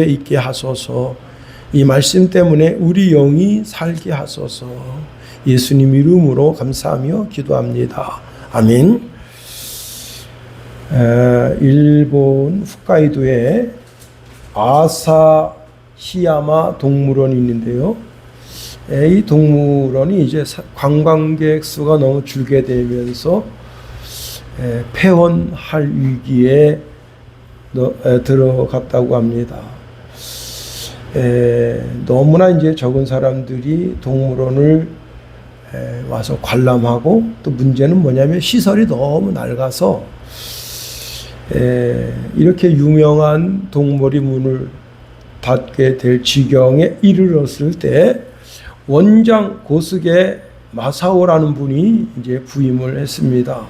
있게 하소서. 이 말씀 때문에 우리 영이 살게 하소서. 예수님 이름으로 감사하며 기도합니다. 아멘. 일본 홋카이도에 아사히야마 동물원이 있는데요. 이 동물원이 이제 관광객 수가 너무 줄게 되면서 폐원할 위기에 들어갔다고 합니다. 너무나 이제 적은 사람들이 동물원을 와서 관람하고, 또 문제는 뭐냐면 시설이 너무 낡아서 이렇게 유명한 동물이 문을 닫게 될 지경에 이르렀을 때 원장 고스게 마사오라는 분이 이제 부임을 했습니다.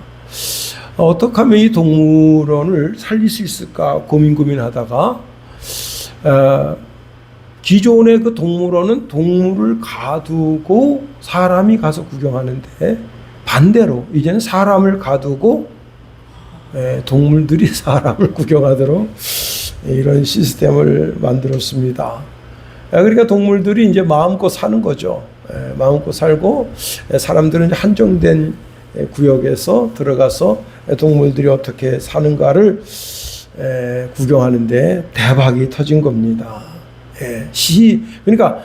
어떻게 하면 이 동물원을 살릴 수 있을까 고민하다가 기존의 그 동물원은 동물을 가두고 사람이 가서 구경하는데, 반대로 이제는 사람을 가두고 동물들이 사람을 구경하도록 이런 시스템을 만들었습니다. 그러니까 동물들이 이제 마음껏 사는 거죠. 마음껏 살고, 사람들은 이제 한정된 구역에서 들어가서 동물들이 어떻게 사는가를 구경하는데 대박이 터진 겁니다. 그러니까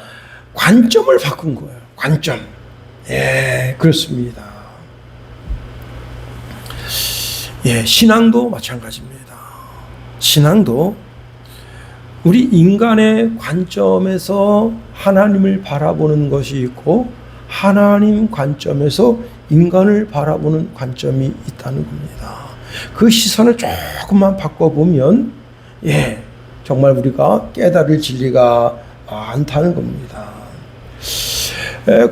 관점을 바꾼 거예요. 관점. 그렇습니다. 신앙도 마찬가지입니다. 신앙도 우리 인간의 관점에서 하나님을 바라보는 것이 있고, 하나님 관점에서 인간을 바라보는 관점이 있다는 겁니다. 그 시선을 조금만 바꿔보면 정말 우리가 깨달을 진리가 많다는 겁니다.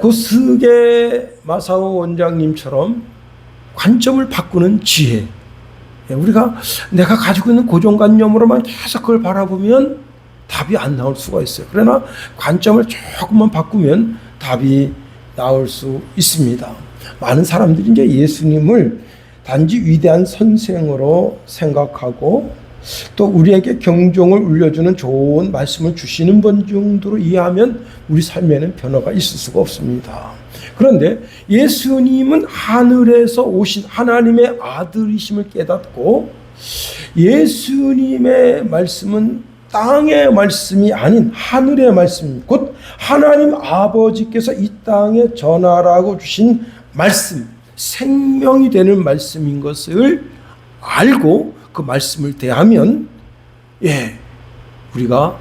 고스게 마사오 원장님처럼 관점을 바꾸는 지혜, 우리가 내가 가지고 있는 고정관념으로만 계속 그걸 바라보면 답이 안 나올 수가 있어요. 그러나 관점을 조금만 바꾸면 답이 나올 수 있습니다. 많은 사람들이 이제 예수님을 단지 위대한 선생으로 생각하고, 또 우리에게 경종을 울려주는 좋은 말씀을 주시는 분 정도로 이해하면 우리 삶에는 변화가 있을 수가 없습니다. 그런데 예수님은 하늘에서 오신 하나님의 아들이심을 깨닫고, 예수님의 말씀은 땅의 말씀이 아닌 하늘의 말씀, 곧 하나님 아버지께서 이 땅에 전하라고 주신 말씀, 생명이 되는 말씀인 것을 알고 그 말씀을 대하면 우리가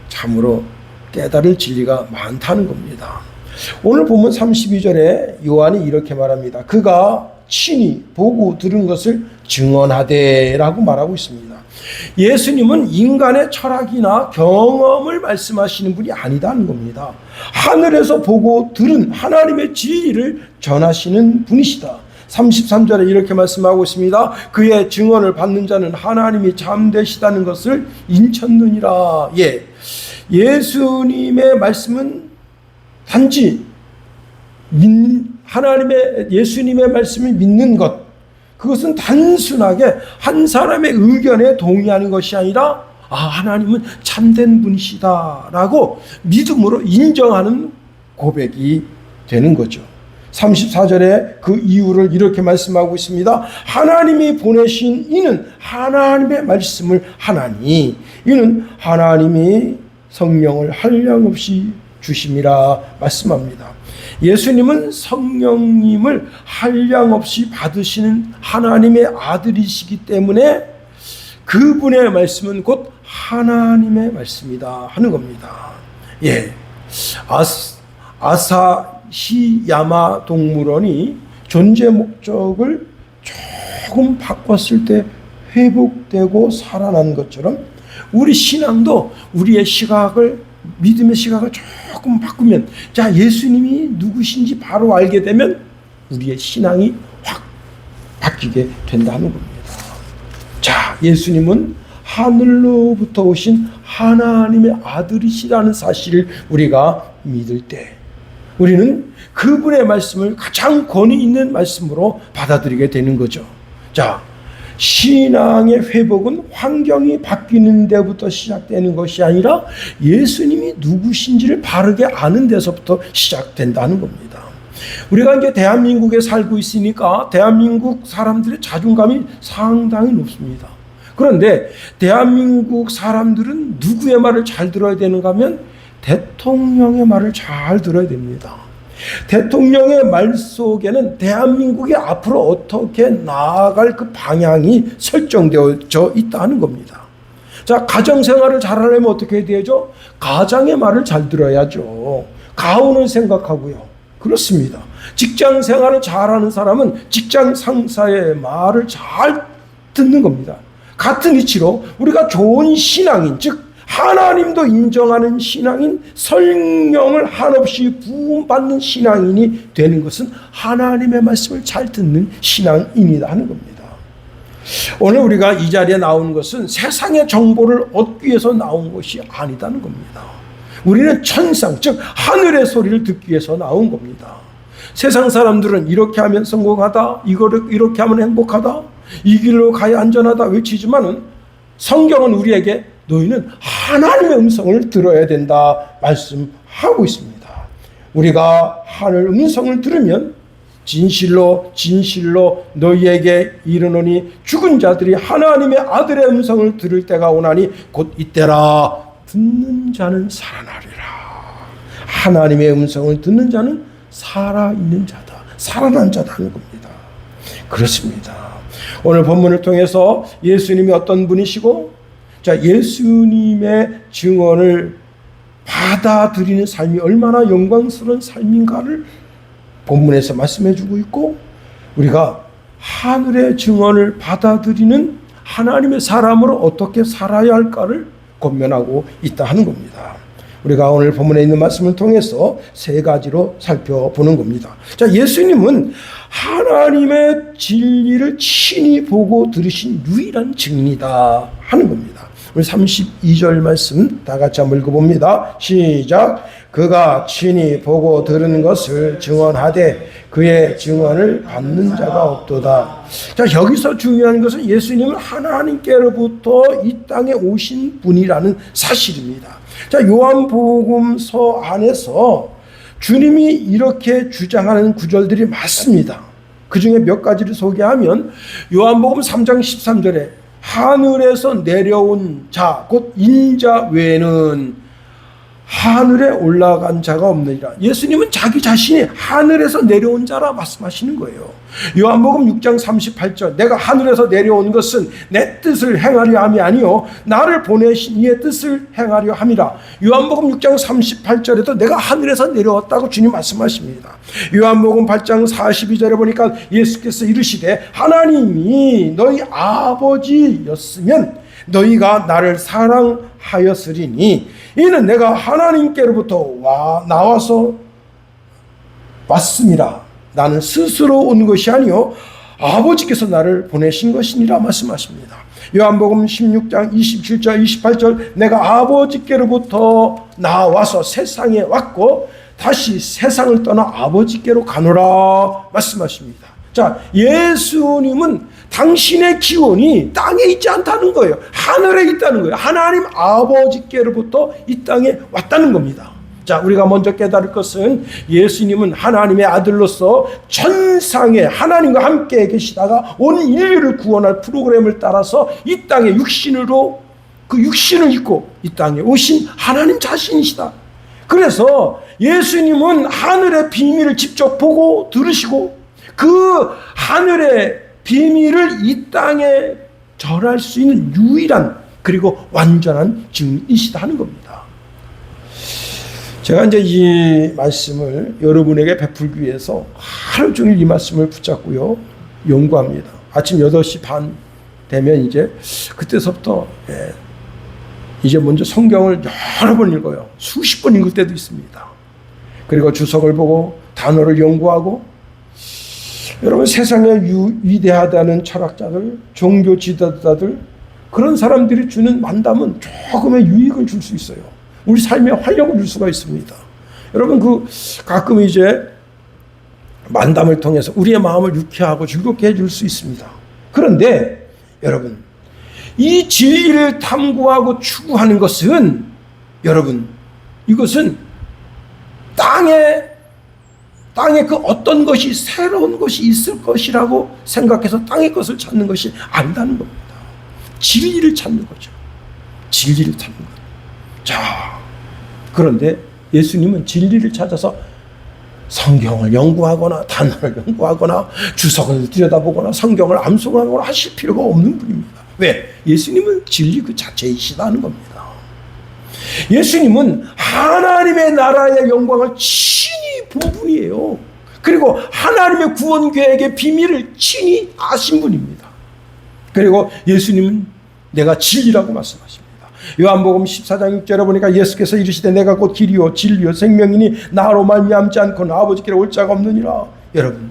참으로 깨달을 진리가 많다는 겁니다. 오늘 보면 32절에 요한이 이렇게 말합니다. 그가 친히 보고 들은 것을 증언하되라고 말하고 있습니다. 예수님은 인간의 철학이나 경험을 말씀하시는 분이 아니다는 겁니다. 하늘에서 보고 들은 하나님의 진리를 전하시는 분이시다. 33절에 이렇게 말씀하고 있습니다. 그의 증언을 받는 자는 하나님이 참되시다는 것을 인쳤느니라. 예수님의 말씀은 단지 예수님의 말씀을 믿는 것, 그것은 단순하게 한 사람의 의견에 동의하는 것이 아니라 하나님은 참된 분이시다라고 믿음으로 인정하는 고백이 되는 거죠. 34절에 그 이유를 이렇게 말씀하고 있습니다. 하나님이 보내신 이는 하나님의 말씀을 하나니 이는 하나님이 성령을 한량없이 주심이라 말씀합니다. 예수님은 성령님을 한량없이 받으시는 하나님의 아들이시기 때문에 그분의 말씀은 곧 하나님의 말씀이다 하는 겁니다. 아사히야마 동물원이 존재 목적을 조금 바꿨을 때 회복되고 살아난 것처럼, 우리 신앙도 우리의 시각을, 믿음의 시각을 조금 바꾸면, 예수님이 누구신지 바로 알게 되면 우리의 신앙이 확 바뀌게 된다는 겁니다. 예수님은 하늘로부터 오신 하나님의 아들이시라는 사실을 우리가 믿을 때 우리는 그분의 말씀을 가장 권위 있는 말씀으로 받아들이게 되는 거죠. 신앙의 회복은 환경이 바뀌는 데부터 시작되는 것이 아니라 예수님이 누구신지를 바르게 아는 데서부터 시작된다는 겁니다. 우리가 이제 대한민국에 살고 있으니까 대한민국 사람들의 자존감이 상당히 높습니다. 그런데 대한민국 사람들은 누구의 말을 잘 들어야 되는가 하면 대통령의 말을 잘 들어야 됩니다. 대통령의 말 속에는 대한민국이 앞으로 어떻게 나아갈 그 방향이 설정되어져 있다는 겁니다. 자, 가정생활을 잘하려면 어떻게 해야 되죠? 가장의 말을 잘 들어야죠. 가훈을 생각하고요. 그렇습니다. 직장생활을 잘하는 사람은 직장 상사의 말을 잘 듣는 겁니다. 같은 이치로 우리가 좋은 신앙인, 즉 하나님도 인정하는 신앙인, 성령을 한없이 부음받는 신앙인이 되는 것은 하나님의 말씀을 잘 듣는 신앙인이다 하는 겁니다. 오늘 우리가 이 자리에 나온 것은 세상의 정보를 얻기 위해서 나온 것이 아니다는 겁니다. 우리는 천상, 즉 하늘의 소리를 듣기 위해서 나온 겁니다. 세상 사람들은 이렇게 하면 성공하다, 이거를 이렇게 하면 행복하다, 이 길로 가야 안전하다 외치지만은 성경은 우리에게 너희는 하나님의 음성을 들어야 된다 말씀하고 있습니다. 우리가 하늘 음성을 들으면 진실로 진실로 너희에게 이르노니 죽은 자들이 하나님의 아들의 음성을 들을 때가 오나니 곧 이때라. 듣는 자는 살아나리라. 하나님의 음성을 듣는 자는 살아있는 자다, 살아난 자다 하는 겁니다. 그렇습니다. 오늘 본문을 통해서 예수님이 어떤 분이시고, 자, 예수님의 증언을 받아들이는 삶이 얼마나 영광스러운 삶인가를 본문에서 말씀해 주고 있고, 우리가 하늘의 증언을 받아들이는 하나님의 사람으로 어떻게 살아야 할까를 권면하고 있다 하는 겁니다. 우리가 오늘 본문에 있는 말씀을 통해서 세 가지로 살펴보는 겁니다. 자, 예수님은 하나님의 진리를 친히 보고 들으신 유일한 증인이다 하는 겁니다. 우리 32절 말씀 다 같이 한번 읽어봅니다. 시작. 그가 친히 보고 들은 것을 증언하되 그의 증언을 받는 자가 없도다. 자, 여기서 중요한 것은 예수님은 하나님께로부터 이 땅에 오신 분이라는 사실입니다. 자, 요한복음서 안에서 주님이 이렇게 주장하는 구절들이 많습니다. 그 중에 몇 가지를 소개하면 요한복음 3장 13절에 하늘에서 내려온 자, 곧 인자 외에는 하늘에 올라간 자가 없느니라. 예수님은 자기 자신이 하늘에서 내려온 자라 말씀하시는 거예요. 요한복음 6장 38절 내가 하늘에서 내려온 것은 내 뜻을 행하려 함이 아니요 나를 보내신 이의 뜻을 행하려 함이라. 요한복음 6장 38절에도 내가 하늘에서 내려왔다고 주님 말씀하십니다. 요한복음 8장 42절에 보니까 예수께서 이르시되 하나님이 너희 아버지였으면 너희가 나를 사랑하였으리니 이는 내가 하나님께로부터 나와서 왔습니다. 나는 스스로 온 것이 아니요 아버지께서 나를 보내신 것이니라 말씀하십니다. 요한복음 16장 27절 28절 내가 아버지께로부터 나와서 세상에 왔고 다시 세상을 떠나 아버지께로 가노라 말씀하십니다. 자, 예수님은 당신의 기원이 땅에 있지 않다는 거예요. 하늘에 있다는 거예요. 하나님 아버지께로부터 이 땅에 왔다는 겁니다. 자, 우리가 먼저 깨달을 것은 예수님은 하나님의 아들로서 천상에 하나님과 함께 계시다가 온 인류를 구원할 프로그램을 따라서 이 땅에 육신으로 그 육신을 입고 이 땅에 오신 하나님 자신이시다. 그래서 예수님은 하늘의 비밀을 직접 보고 들으시고 그 하늘의 비밀을 이 땅에 전할 수 있는 유일한 그리고 완전한 증인이시다 하는 겁니다. 제가 이제 이 말씀을 여러분에게 베풀기 위해서 하루 종일 이 말씀을 붙잡고요 연구합니다. 아침 8시 반 되면 이제 그때서부터 이제 먼저 성경을 여러 번 읽어요. 수십 번 읽을 때도 있습니다. 그리고 주석을 보고 단어를 연구하고 여러분 세상에 위대하다는 철학자들, 종교 지도자들 그런 사람들이 주는 만담은 조금의 유익을 줄 수 있어요. 우리 삶에 활력을 줄 수가 있습니다. 여러분 가끔 이제 만담을 통해서 우리의 마음을 유쾌하고 즐겁게 해줄 수 있습니다. 그런데 여러분, 이 진리를 탐구하고 추구하는 것은 여러분, 이것은 땅에 그 어떤 것이 새로운 것이 있을 것이라고 생각해서 땅의 것을 찾는 것이 아니라는 겁니다. 진리를 찾는 거죠. 진리를 찾는 것. 자, 그런데 예수님은 진리를 찾아서 성경을 연구하거나 단어를 연구하거나 주석을 들여다보거나 성경을 암송하거나 하실 필요가 없는 분입니다. 왜? 예수님은 진리 그 자체이시다는 겁니다. 예수님은 하나님의 나라의 영광을 친히 본 분이에요. 그리고 하나님의 구원 계획의 비밀을 친히 아신 분입니다. 그리고 예수님은 내가 진리라고 말씀하십니다. 요한복음 14장 6절에 보니까 예수께서 이르시되 내가 곧 길이요 진리요 생명이니 나로 말미암지 않고는 아버지께로 올 자가 없느니라. 여러분,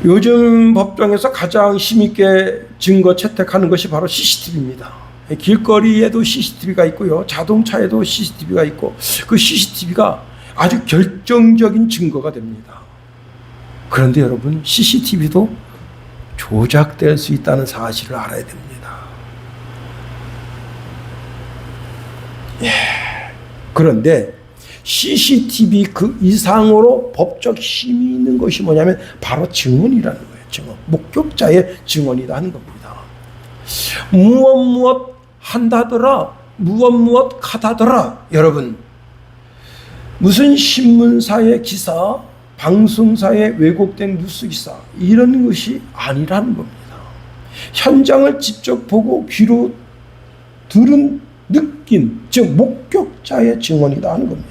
요즘 법정에서 가장 힘있게 증거 채택하는 것이 바로 CCTV입니다. 길거리에도 CCTV가 있고요, 자동차에도 CCTV가 있고, 그 CCTV가 아주 결정적인 증거가 됩니다. 그런데 여러분, CCTV도 조작될 수 있다는 사실을 알아야 됩니다. 그런데 CCTV 그 이상으로 법적 힘이 있는 것이 뭐냐면 바로 증언이라는 거예요. 증언. 목격자의 증언이라는 겁니다. 무엇 한다더라, 무엇 하다더라. 여러분, 무슨 신문사의 기사, 방송사의 왜곡된 뉴스 기사, 이런 것이 아니라는 겁니다. 현장을 직접 보고 귀로 들은, 느낀, 즉 목격자의 증언이다 하는 겁니다.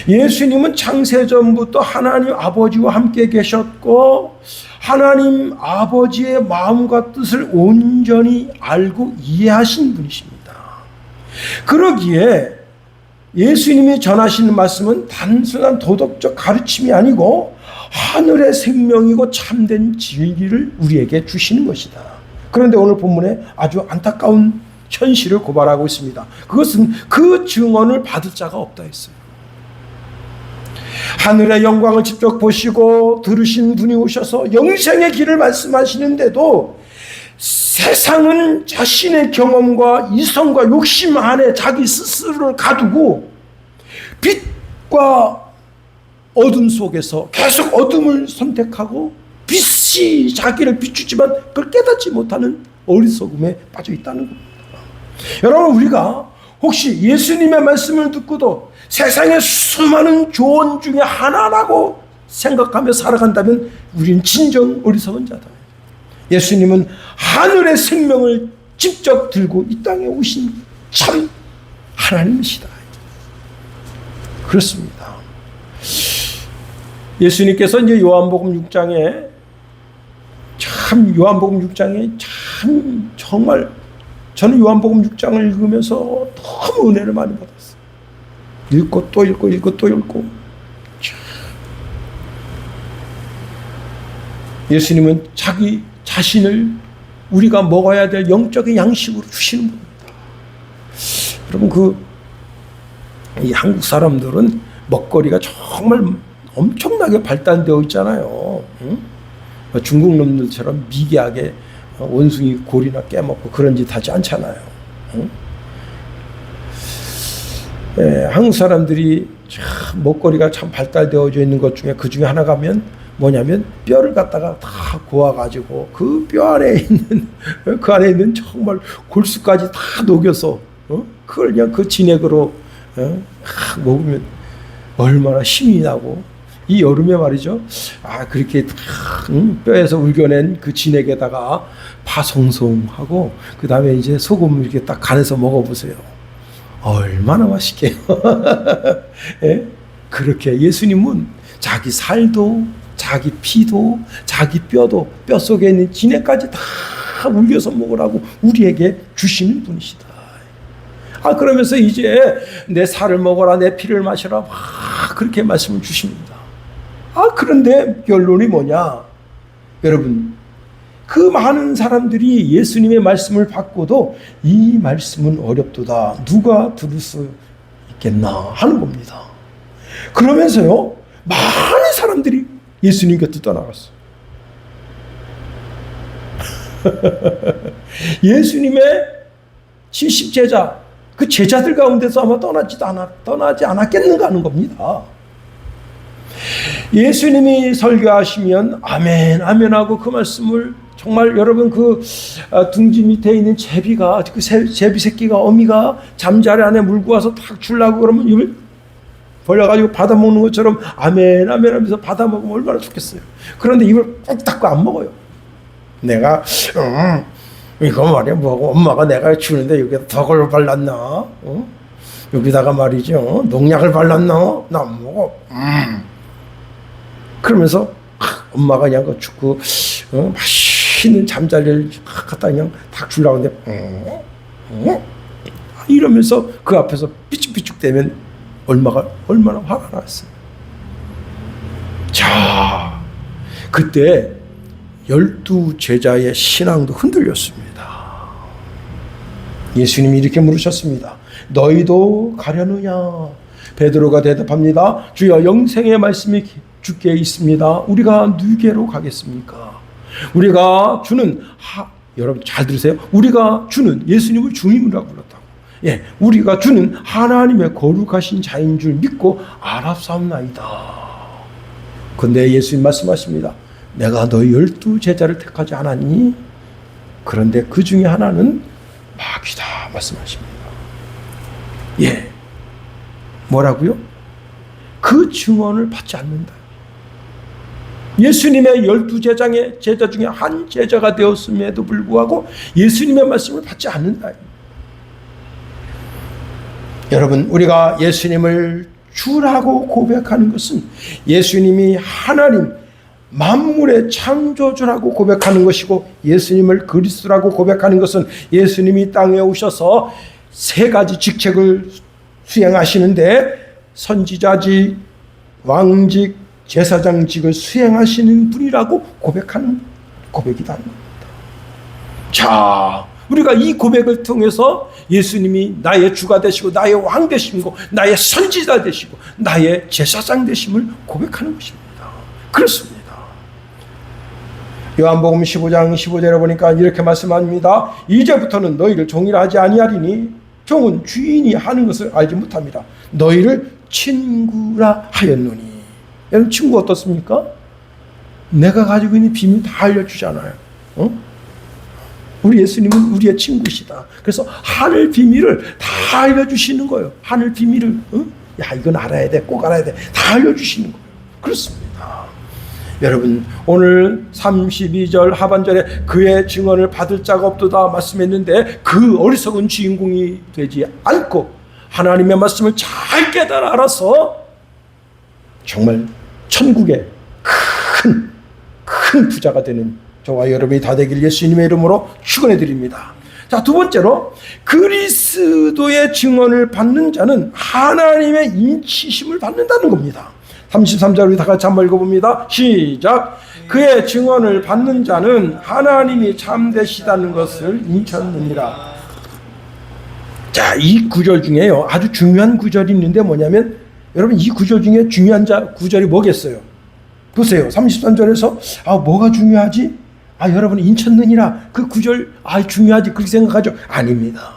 예수님은 창세전부터 하나님 아버지와 함께 계셨고 하나님 아버지의 마음과 뜻을 온전히 알고 이해하신 분이십니다. 그러기에 예수님이 전하시는 말씀은 단순한 도덕적 가르침이 아니고 하늘의 생명이고 참된 진리를 우리에게 주시는 것이다. 그런데 오늘 본문에 아주 안타까운 현실을 고발하고 있습니다. 그것은 그 증언을 받을 자가 없다 했어요. 하늘의 영광을 직접 보시고 들으신 분이 오셔서 영생의 길을 말씀하시는데도 세상은 자신의 경험과 이성과 욕심 안에 자기 스스로를 가두고 빛과 어둠 속에서 계속 어둠을 선택하고 빛이 자기를 비추지만 그걸 깨닫지 못하는 어리석음에 빠져 있다는 겁니다. 여러분, 우리가 혹시 예수님의 말씀을 듣고도 세상의 수많은 조언 중에 하나라고 생각하며 살아간다면 우리는 진정 어리석은 자다. 예수님은 하늘의 생명을 직접 들고 이 땅에 오신 참 하나님이시다. 그렇습니다. 예수님께서 이제 요한복음 6장에 참 정말 저는 요한복음 6장을 읽으면서 너무 은혜를 많이 받았어요. 읽고 또 읽고 읽고 또 읽고. 예수님은 자기 자신을 우리가 먹어야 될 영적인 양식으로 주시는 분입니다. 여러분, 이 한국 사람들은 먹거리가 정말 엄청나게 발달되어 있잖아요. 응? 중국 놈들처럼 미개하게 원숭이 골이나 깨먹고 그런 짓 하지 않잖아요. 응? 한국 사람들이 참 먹거리가 참 발달되어져 있는 것 중에 그 중에 하나가 뭐냐면 뼈를 갖다가 다 고아가지고 그 뼈 안에 있는 정말 골수까지 다 녹여서 그걸 그냥 그 진액으로 먹으면 얼마나 힘이 나고, 이 여름에 말이죠. 그렇게 뼈에서 울겨낸 그 진액에다가 파 송송하고 그 다음에 이제 소금 이렇게 딱 간해서 먹어보세요. 얼마나 맛있게요. 예? 그렇게 예수님은 자기 살도, 자기 피도, 자기 뼈도, 뼈 속에 있는 진액까지 다 울려서 먹으라고 우리에게 주시는 분이시다. 그러면서 이제 내 살을 먹어라, 내 피를 마셔라, 막 그렇게 말씀을 주십니다. 그런데 결론이 뭐냐? 여러분, 그 많은 사람들이 예수님의 말씀을 받고도 이 말씀은 어렵도다, 누가 들을 수 있겠나 하는 겁니다. 그러면서요, 많은 사람들이 예수님 곁을 떠나갔어요. 예수님의 70제자, 그 제자들 가운데서 아마 떠나지 않았겠는가 하는 겁니다. 예수님이 설교하시면 아멘, 아멘 하고 그 말씀을 정말 여러분 그 둥지 밑에 있는 제비가, 그 제비 새끼가, 어미가 잠자리 안에 물고 와서 탁 주려고 그러면 입을 벌려가지고 받아먹는 것처럼 아멘, 아멘 하면서 받아먹으면 얼마나 좋겠어요. 그런데 입을 꾹 닫고 안 먹어요. 내가 이거 말이야 뭐고, 엄마가 내가 주는데 여기다 덕을 발랐나? 여기다가 말이죠 농약을 발랐나? 나 안 먹어. 그러면서 엄마가 그냥 그 죽고 맛있는 잠자리를 갖다 그냥 탁 주려고 하는데 이러면서 그 앞에서 삐죽삐죽 대면 얼마나 화가 났어요. 자, 그때 12제자의 신앙도 흔들렸습니다. 예수님이 이렇게 물으셨습니다. 너희도 가려느냐? 베드로가 대답합니다. 주여, 영생의 말씀이 주께 있습니다. 우리가 누구에게로 가겠습니까? 우리가 주는 여러분 잘 들으세요. 우리가 주는 예수님을 주님이라고 불렀다고. 예, 우리가 주는 하나님의 거룩하신 자인 줄 믿고 알았사옵나이다. 그런데 예수님 말씀하십니다. 내가 너희 12제자를 택하지 않았니? 그런데 그 중에 하나는 마귀다 말씀하십니다. 예, 뭐라고요? 그 증언을 받지 않는다. 예수님의 12제자의 제자 중에 한 제자가 되었음에도 불구하고 예수님의 말씀을 받지 않는다. 여러분, 우리가 예수님을 주라고 고백하는 것은 예수님이 하나님 만물의 창조주라고 고백하는 것이고, 예수님을 그리스도라고 고백하는 것은 예수님이 땅에 오셔서 세 가지 직책을 수행하시는데 선지자직, 왕직, 제사장직을 수행하시는 분이라고 고백하는 고백이다. 자, 우리가 이 고백을 통해서 예수님이 나의 주가 되시고 나의 왕 되시고 나의 선지자 되시고 나의 제사장 되심을 고백하는 것입니다. 그렇습니다. 요한복음 15장 15절에 보니까 이렇게 말씀합니다. 이제부터는 너희를 종이라 하지 아니하리니 종은 주인이 하는 것을 알지 못합니다. 너희를 친구라 하였노니. 여러분, 친구 어떻습니까? 내가 가지고 있는 비밀 다 알려주잖아요. 우리 예수님은 우리의 친구시다. 그래서 하늘 비밀을 다 알려주시는 거예요. 하늘 비밀을 야, 이건 알아야 돼, 꼭 알아야 돼, 다 알려주시는 거예요. 그렇습니다. 여러분, 오늘 32절 하반절에 그의 증언을 받을 자가 없도다 말씀했는데, 그 어리석은 주인공이 되지 않고 하나님의 말씀을 잘 깨달아 알아서 정말 천국의 큰 부자가 되는 저와 여러분이 다 되길 예수님의 이름으로 축원해 드립니다. 자, 두 번째로 그리스도의 증언을 받는 자는 하나님의 인치심을 받는다는 겁니다. 33절 우리 다 같이 한번 읽어봅니다. 시작. 그의 증언을 받는 자는 하나님이 참되시다는 것을 인쳤느니라. 자, 이 구절 중에요 아주 중요한 구절이 있는데 뭐냐면, 여러분, 이 구절 중에 중요한 구절이 뭐겠어요? 보세요. 33절에서 뭐가 중요하지? 여러분, 인쳤느니라. 그 구절 중요하지 그렇게 생각하죠? 아닙니다.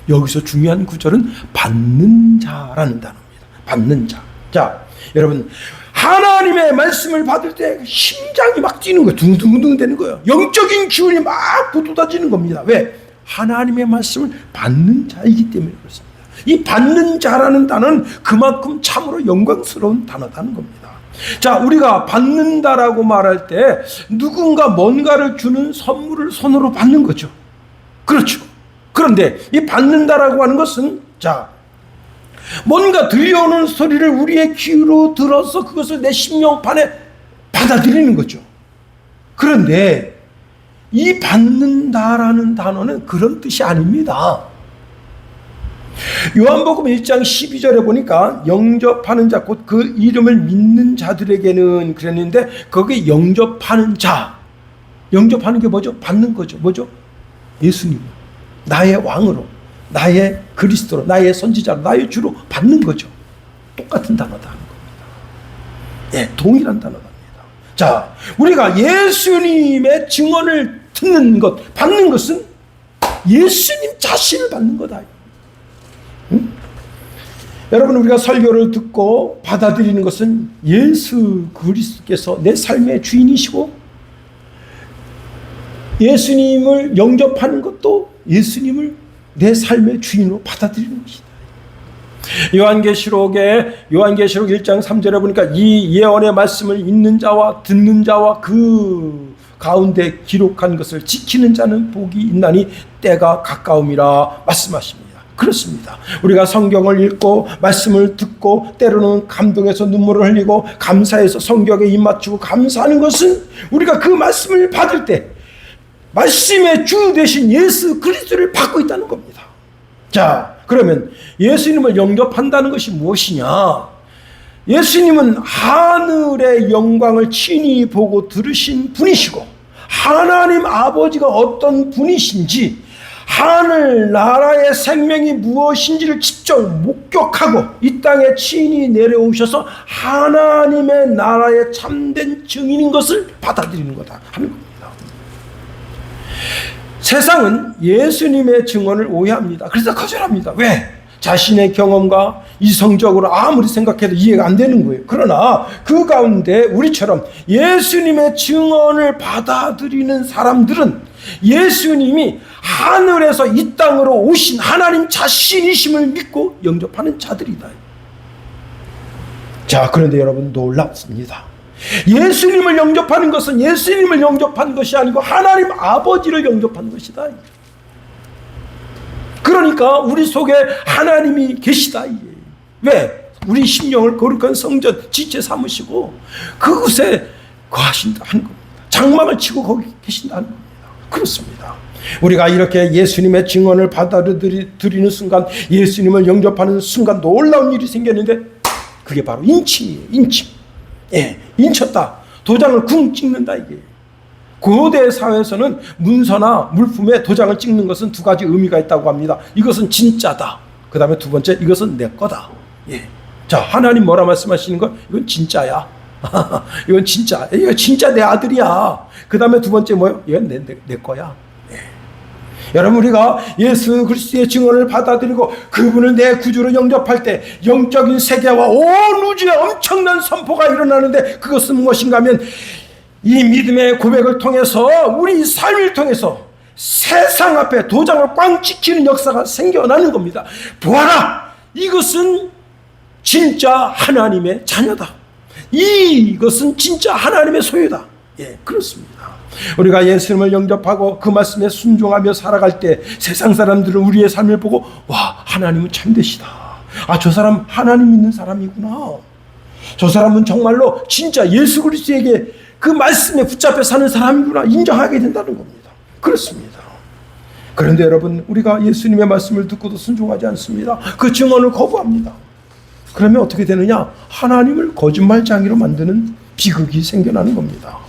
여기서 중요한 구절은 받는 자라는 단어입니다. 받는 자. 자, 여러분, 하나님의 말씀을 받을 때 심장이 막 뛰는 거예요. 둥둥둥 되는 거예요. 영적인 기운이 막 돋아지는 겁니다. 왜? 하나님의 말씀을 받는 자이기 때문에 그렇습니다. 이 받는 자라는 단어는 그만큼 참으로 영광스러운 단어다는 겁니다. 자, 우리가 받는다라고 말할 때 누군가 뭔가를 주는 선물을 손으로 받는 거죠. 그렇죠. 그런데 이 받는다라고 하는 것은, 자, 뭔가 들려오는 소리를 우리의 귀로 들어서 그것을 내 심령판에 받아들이는 거죠. 그런데 이 받는다라는 단어는 그런 뜻이 아닙니다. 요한복음 1장 12절에 보니까 영접하는 자, 곧 그 이름을 믿는 자들에게는 그랬는데, 거기에 영접하는 자, 영접하는 게 뭐죠? 받는 거죠. 뭐죠? 예수님, 나의 왕으로, 나의 그리스도로, 나의 선지자로, 나의 주로 받는 거죠. 똑같은 단어다 하는 겁니다. 예, 동일한 단어입니다. 자, 우리가 예수님의 증언을 듣는 것, 받는 것은 예수님 자신을 받는 거다. 응? 여러분, 우리가 설교를 듣고 받아들이는 것은 예수 그리스도께서 내 삶의 주인이시고, 예수님을 영접하는 것도 예수님을 내 삶의 주인으로 받아들이는 것이다. 요한계시록 1장 3절에 보니까 이 예언의 말씀을 읽는 자와 듣는 자와 그 가운데 기록한 것을 지키는 자는 복이 있나니 때가 가까움이라 말씀하십니다. 그렇습니다. 우리가 성경을 읽고 말씀을 듣고 때로는 감동해서 눈물을 흘리고 감사해서 성경에 입 맞추고 감사하는 것은 우리가 그 말씀을 받을 때 말씀의 주 되신 예수 그리스도를 받고 있다는 겁니다. 자, 그러면 예수님을 영접한다는 것이 무엇이냐? 예수님은 하늘의 영광을 친히 보고 들으신 분이시고, 하나님 아버지가 어떤 분이신지, 하늘 나라의 생명이 무엇인지를 직접 목격하고 이 땅에 친히 내려오셔서 하나님의 나라의 참된 증인인 것을 받아들이는 거다 하는 겁니다. 세상은 예수님의 증언을 오해합니다. 그래서 거절합니다. 왜? 자신의 경험과 이성적으로 아무리 생각해도 이해가 안 되는 거예요. 그러나 그 가운데 우리처럼 예수님의 증언을 받아들이는 사람들은 예수님이 하늘에서 이 땅으로 오신 하나님 자신이심을 믿고 영접하는 자들이다. 자, 그런데 여러분, 놀랍습니다. 예수님을 영접하는 것은 예수님을 영접한 것이 아니고 하나님 아버지를 영접한 것이다. 그러니까 우리 속에 하나님이 계시다. 왜? 우리 심령을 거룩한 성전 지체 삼으시고 그곳에 거하신다 하는 겁니다. 장막을 치고 거기 계신다는 겁니다. 그렇습니다. 우리가 이렇게 예수님의 증언을 받아들이는 순간, 예수님을 영접하는 순간 놀라운 일이 생겼는데 그게 바로 인침이에요. 인침. 예, 인쳤다. 도장을 쿵 찍는다. 이게 고대 사회에서는 문서나 물품에 도장을 찍는 것은 두 가지 의미가 있다고 합니다. 이것은 진짜다. 그 다음에 두 번째, 이것은 내 거다. 예. 자, 하나님 뭐라 말씀하시는 거? 이건 진짜야. 이건 진짜. 이거 진짜 내 아들이야. 그 다음에 두 번째 뭐요? 이건 내 거야. 예. 여러분, 우리가 예수 그리스도의 증언을 받아들이고 그분을 내 구주로 영접할 때 영적인 세계와 온 우주에 엄청난 선포가 일어나는데, 그것은 무엇인가 하면 이 믿음의 고백을 통해서 우리 삶을 통해서 세상 앞에 도장을 꽝 찍히는 역사가 생겨나는 겁니다. 보아라, 이것은 진짜 하나님의 자녀다. 이것은 진짜 하나님의 소유다. 예, 그렇습니다. 우리가 예수님을 영접하고 그 말씀에 순종하며 살아갈 때 세상 사람들은 우리의 삶을 보고, 와, 하나님은 참되시다. 아, 저 사람 하나님 믿는 사람이구나. 저 사람은 정말로 진짜 예수 그리스도에게 그 말씀에 붙잡혀 사는 사람이구나 인정하게 된다는 겁니다. 그렇습니다. 그런데 여러분, 우리가 예수님의 말씀을 듣고도 순종하지 않습니다. 그 증언을 거부합니다. 그러면 어떻게 되느냐? 하나님을 거짓말쟁이로 만드는 비극이 생겨나는 겁니다.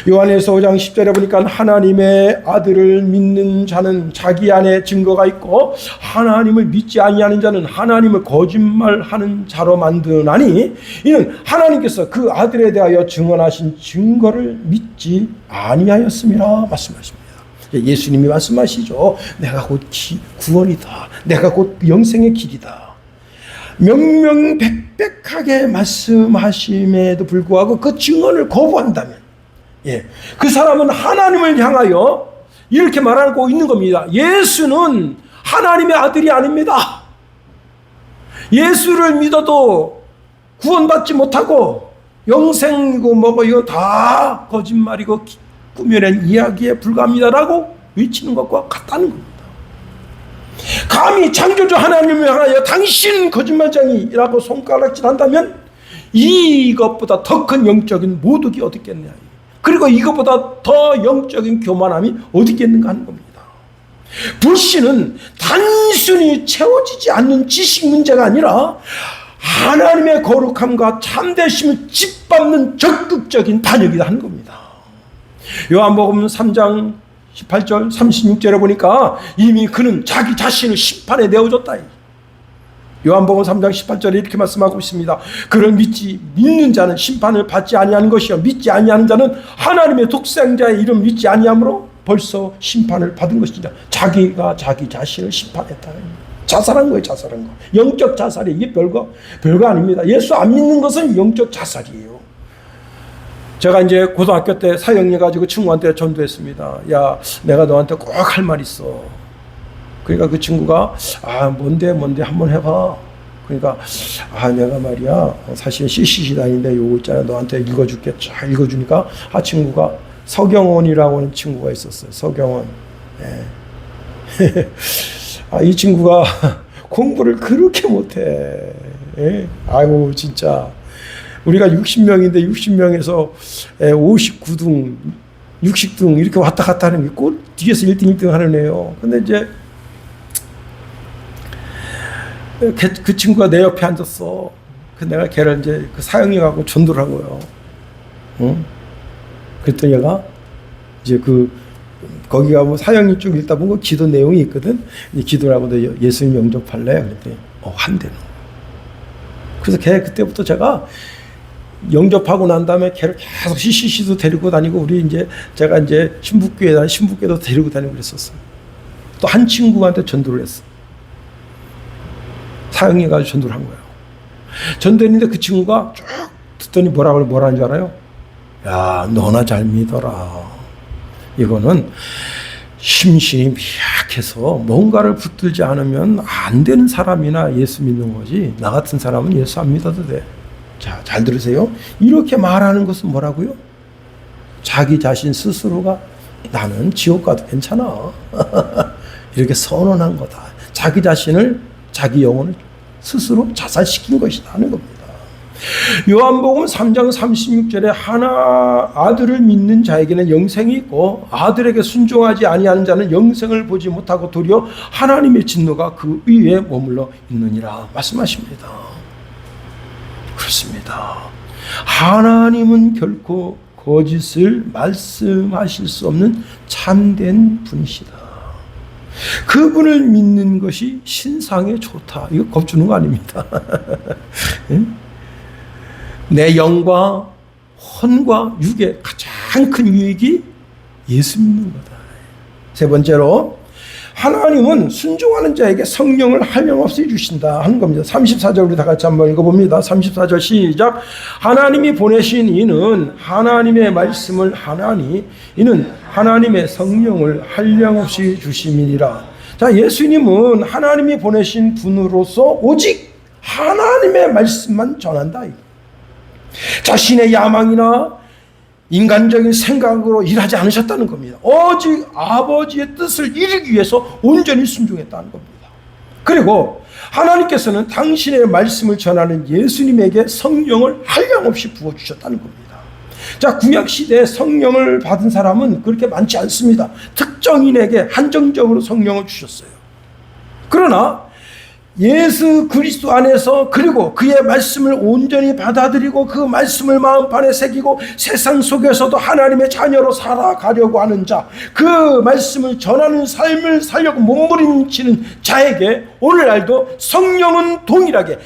요한일서 5장 10절에 보니까 하나님의 아들을 믿는 자는 자기 안에 증거가 있고 하나님을 믿지 아니하는 자는 하나님을 거짓말하는 자로 만드나니 이는 하나님께서 그 아들에 대하여 증언하신 증거를 믿지 아니하였음이라 말씀하십니다. 예수님이 말씀하시죠. 내가 곧 구원이다. 내가 곧 영생의 길이다. 명명백백하게 말씀하심에도 불구하고 그 증언을 거부한다면, 예, 그 사람은 하나님을 향하여 이렇게 말하고 있는 겁니다. 예수는 하나님의 아들이 아닙니다. 예수를 믿어도 구원받지 못하고 영생이고 뭐고 이거 다 거짓말이고 꾸며낸 이야기에 불과합니다라고 외치는 것과 같다는 겁니다. 감히 창조주 하나님을 향하여 당신 거짓말쟁이라고 손가락질한다면 이것보다 더 큰 영적인 모독이 어디 있겠냐. 그리고 이것보다 더 영적인 교만함이 어디 있겠는가 하는 겁니다. 불신은 단순히 채워지지 않는 지식 문제가 아니라 하나님의 거룩함과 참되심을 짓밟는 적극적인 반역이다 하는 겁니다. 요한복음 3장 18절 36절에 보니까 이미 그는 자기 자신을 심판에 내어줬다. 요한복음 3장 18절에 이렇게 말씀하고 있습니다. 그를 믿는 자는 심판을 받지 아니하는 것이요 믿지 아니하는 자는 하나님의 독생자의 이름 믿지 아니함으로 벌써 심판을 받은 것이냐. 자기가 자기 자신을 심판했다. 자살한 거예요, 자살한 거. 영적 자살이 이게 별거 아닙니다. 예수 안 믿는 것은 영적 자살이에요. 제가 이제 고등학교 때 사형해 가지고 친구한테 전도했습니다. 야, 내가 너한테 꼭 할 말 있어. 그러니까 그 친구가 뭔데 한번 해봐. 그러니까 내가 말이야 사실 CCC 다니는데 요거 있잖아 너한테 읽어줄게. 쫙 읽어주니까 친구가 서경원이라고 하는 친구가 있었어요. 서경원. 예. 이 친구가 공부를 그렇게 못해. 예? 아이고 진짜 우리가 60명인데 60명에서 59등 60등 이렇게 왔다 갔다 하는 게 꼭 뒤에서 1등 1등 하는 애요. 근데 이제 그 친구가 내 옆에 앉았어. 내가 걔를 이제 그 사형에 가고 전도를 한 거예요. 응? 그랬더니 얘가 이제 거기 가면 사형이 쭉 읽다 보면 기도 내용이 있거든. 기도를 하고 너 예수님 영접할래? 그랬더니 한대는. 그래서 걔 그때부터 영접하고 난 다음에 걔를 계속 CCC도 데리고 다니고 제가 이제 신북교회도 데리고 다니고 그랬었어. 또 한 친구한테 전도를 했어. 사형해 가지고 전도를 한 거예요. 전도했는데 그 친구가 쭉 듣더니 뭐라는 줄 알아요? 야, 너나 잘 믿어라. 이거는 심신이 미약해서 뭔가를 붙들지 않으면 안 되는 사람이나 예수 믿는 거지. 나 같은 사람은 예수 안 믿어도 돼. 자, 잘 들으세요. 이렇게 말하는 것은 뭐라고요? 자기 자신 스스로가 나는 지옥 가도 괜찮아. 이렇게 선언한 거다. 자기 자신을 자기 영혼을 스스로 자살시킨 것이다 하는 겁니다. 요한복음 3장 36절에 하나 아들을 믿는 자에게는 영생이 있고 아들에게 순종하지 아니하는 자는 영생을 보지 못하고 도리어 하나님의 진노가 그 위에 머물러 있느니라 말씀하십니다. 그렇습니다. 하나님은 결코 거짓을 말씀하실 수 없는 참된 분이시다. 그분을 믿는 것이 신상에 좋다. 이거 겁주는 거 아닙니다. 내 영과 혼과 육의 가장 큰 유익이 예수 믿는 거다. 세 번째로 하나님은 순종하는 자에게 성령을 한량없이 주신다 하는 겁니다. 34절 우리 다 같이 한번 읽어봅니다. 34절 시작. 하나님이 보내신 이는 하나님의 말씀을 하나니 이는 하나님의 성령을 한량없이 주심이니라. 자, 예수님은 하나님이 보내신 분으로서 오직 하나님의 말씀만 전한다. 자신의 야망이나 인간적인 생각으로 일하지 않으셨다는 겁니다. 오직 아버지의 뜻을 이루기 위해서 온전히 순종했다는 겁니다. 그리고 하나님께서는 당신의 말씀을 전하는 예수님에게 성령을 한량없이 부어주셨다는 겁니다. 자, 구약시대에 성령을 받은 사람은 그렇게 많지 않습니다. 특정인에게 한정적으로 성령을 주셨어요. 그러나 예수 그리스도 안에서 그리고 그의 말씀을 온전히 받아들이고 그 말씀을 마음판에 새기고 세상 속에서도 하나님의 자녀로 살아가려고 하는 자, 그 말씀을 전하는 삶을 살려고 몸부림치는 자에게 오늘날도 성령은 동일하게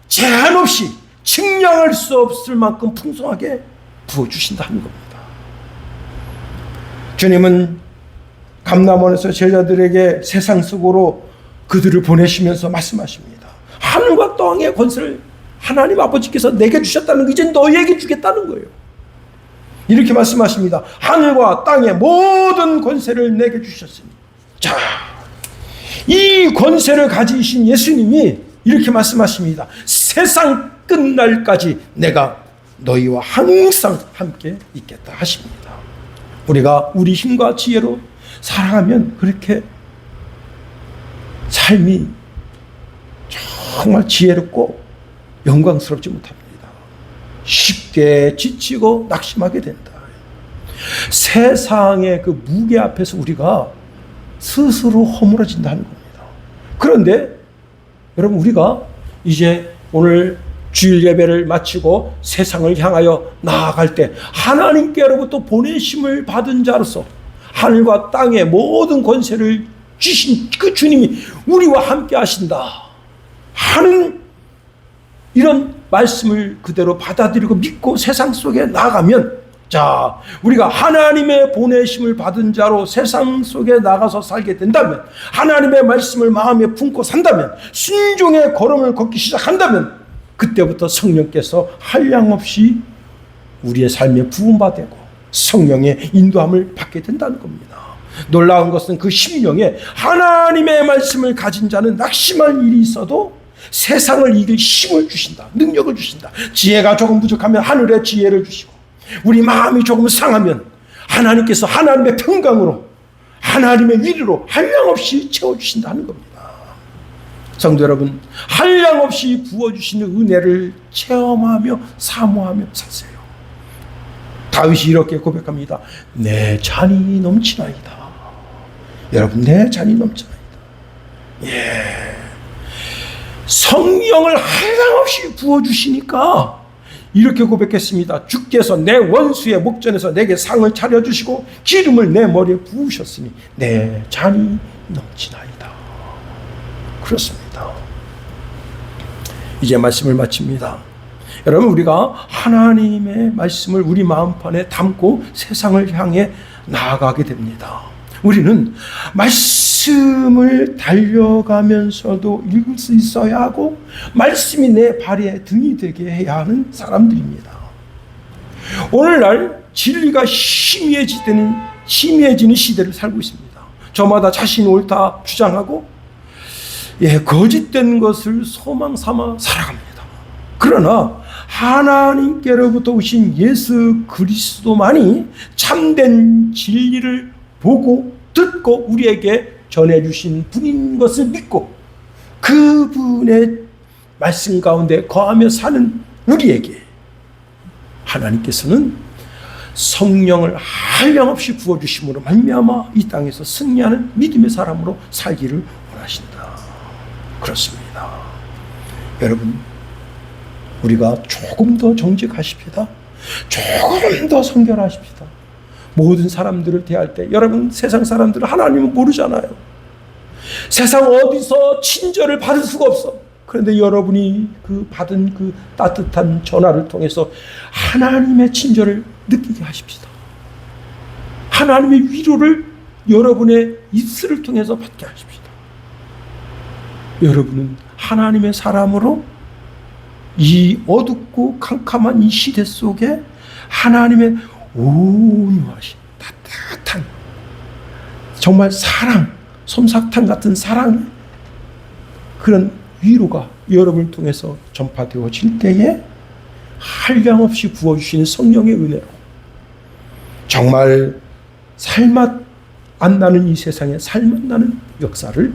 제한 없이 측량할 수 없을 만큼 풍성하게 부어주신다는 겁니다. 주님은 감람원에서 제자들에게 세상 속으로 그들을 보내시면서 말씀하십니다. 하늘과 땅의 권세를 하나님 아버지께서 내게 주셨다는 거 이제 너희에게 주겠다는 거예요. 이렇게 말씀하십니다. 하늘과 땅의 모든 권세를 내게 주셨으니. 자, 이 권세를 가지신 예수님이 이렇게 말씀하십니다. 세상 끝날까지 내가 너희와 항상 함께 있겠다 하십니다. 우리가 우리 힘과 지혜로 살아가면 그렇게 삶이 정말 지혜롭고 영광스럽지 못합니다. 쉽게 지치고 낙심하게 된다. 세상의 그 무게 앞에서 우리가 스스로 허물어진다는 겁니다. 그런데 여러분, 우리가 이제 오늘 주일 예배를 마치고 세상을 향하여 나아갈 때 하나님께로부터 보내심을 받은 자로서 하늘과 땅의 모든 권세를 주신 그 주님이 우리와 함께 하신다 하는 이런 말씀을 그대로 받아들이고 믿고 세상 속에 나아가면 자, 우리가 하나님의 보내심을 받은 자로 세상 속에 나가서 살게 된다면, 하나님의 말씀을 마음에 품고 산다면, 순종의 걸음을 걷기 시작한다면, 그때부터 성령께서 한량없이 우리의 삶에 부음받고 성령의 인도함을 받게 된다는 겁니다. 놀라운 것은 그 심령에 하나님의 말씀을 가진 자는 낙심할 일이 있어도 세상을 이길 힘을 주신다. 능력을 주신다. 지혜가 조금 부족하면 하늘의 지혜를 주시고, 우리 마음이 조금 상하면 하나님께서 하나님의 평강으로, 하나님의 위로로 한량없이 채워주신다는 겁니다. 성도 여러분, 한량없이 부어주시는 은혜를 체험하며 사모하며 사세요. 다윗이 이렇게 고백합니다. 내 잔이 넘치나이다. 여러분, 내 잔이 넘치나이다. 성령을 한량없이 부어주시니까 이렇게 고백했습니다. 주께서 내 원수의 목전에서 내게 상을 차려주시고 기름을 내 머리에 부으셨으니 내 잔이 넘치나이다. 그렇습니다. 이제 말씀을 마칩니다. 여러분, 우리가 하나님의 말씀을 우리 마음판에 담고 세상을 향해 나아가게 됩니다. 우리는 말씀을 달려가면서도 읽을 수 있어야 하고, 말씀이 내 발의 등이 되게 해야 하는 사람들입니다. 오늘날 진리가 희미해지는 시대를 살고 있습니다. 저마다 자신이 옳다 주장하고 거짓된 것을 소망 삼아 살아갑니다. 그러나 하나님께로부터 오신 예수 그리스도만이 참된 진리를 보고 듣고 우리에게 전해주신 분인 것을 믿고 그분의 말씀 가운데 거하며 사는 우리에게 하나님께서는 성령을 한량없이 부어주심으로 말미암아 이 땅에서 승리하는 믿음의 사람으로 살기를 원하신다. 그렇습니다. 여러분, 우리가 조금 더 정직하십시다. 조금 더 성결하십시다. 모든 사람들을 대할 때, 여러분, 세상 사람들은 하나님은 모르잖아요. 세상 어디서 친절을 받을 수가 없어. 그런데 여러분이 받은 그 따뜻한 전화를 통해서 하나님의 친절을 느끼게 하십시다. 하나님의 위로를 여러분의 입술을 통해서 받게 하십시다. 여러분은 하나님의 사람으로 이 어둡고 캄캄한 이 시대 속에 하나님의 온유하신 따뜻한 정말 사랑, 솜사탕 같은 사랑, 그런 위로가 여러분을 통해서 전파되어질 때에 한량없이 부어주시는 성령의 은혜로 정말 살맛 안 나는 이 세상에 살맛 나는 역사를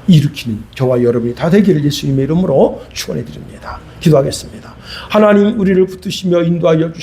일으키는 저와 여러분이 다 되기를 예수님의 이름으로 축원해 드립니다. 기도하겠습니다. 하나님, 우리를 붙드시며 인도하여 주시옵소서.